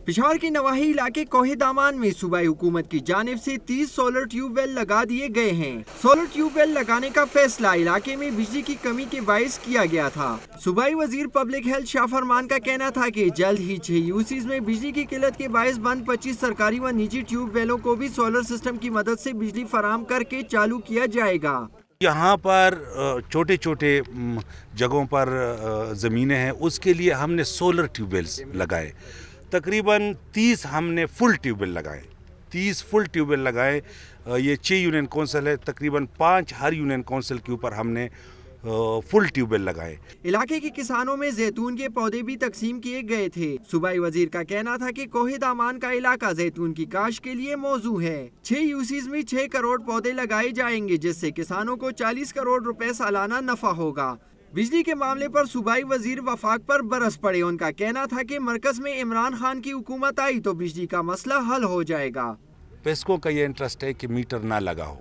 पिशावर के नवाही इलाके कोहे दामान में सूबाई हुकूमत की जानिब से 30 सोलर ट्यूबवेल लगा दिए गए हैं। सोलर ट्यूबवेल लगाने का फैसला इलाके में बिजली की कमी के बायस किया गया था। सूबाई वजीर पब्लिक हेल्थ शाह फरमान का कहना था कि जल्द ही 6 यूसीज में बिजली की किल्लत के बायस बंद 25 सरकारी व निजी ट्यूबवेलों को भी सोलर सिस्टम की मदद से बिजली फराहम करके चालू किया जाएगा। यहाँ पर छोटे छोटे जगहों पर ज़मीनें हैं, उसके लिए हमने सोलर ट्यूबवेल्स लगाए। तकरीबन 30 हमने फुल ट्यूबवेल लगाए, 30 फुल ट्यूबवेल लगाए। ये 6 यूनियन काउंसिल है, तकरीबन 5 हर यूनियन काउंसिल के ऊपर हमने फुल ट्यूबवेल लगाए। इलाके के किसानों में जैतून के पौधे भी तकसीम किए गए थे। सूबाई वजीर का कहना था कि कोहे दामान का इलाका जैतून की काश के लिए मौजू है। 6 यूसीज में 6 करोड़ पौधे लगाए जाएंगे, जिससे किसानों को 40 करोड़ रुपए सालाना नफा होगा। बिजली के मामले पर सूबाई वजीर वफाक पर बरस पड़े। उनका कहना था कि मरकज में इमरान खान की हुकूमत आई तो बिजली का मसला हल हो जाएगा। पेस्को का ये इंटरेस्ट है कि मीटर ना लगा हो,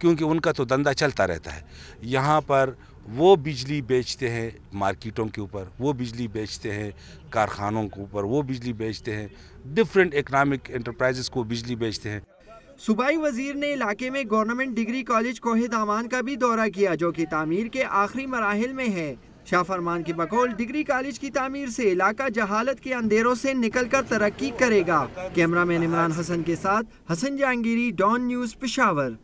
क्योंकि उनका तो धंधा चलता रहता है। यहाँ पर वो बिजली बेचते हैं मार्केटों के ऊपर, वो बिजली बेचते हैं कारखानों के ऊपर, वो बिजली बेचते हैं डिफरेंट इकनॉमिक एंटरप्राइजेस को बिजली बेचते हैं। सूबाई वजीर ने इलाके में गवर्नमेंट डिग्री कॉलेज कोहे दामान का भी दौरा किया, जो कि तामीर के आखिरी मराहिल में है। शाह फरमान की बकौल डिग्री कॉलेज की तामीर से इलाका जहालत के अंधेरों से निकलकर तरक्की करेगा। कैमरामैन इमरान हसन के साथ हसन जहांगीरी, डॉन न्यूज़, पेशावर।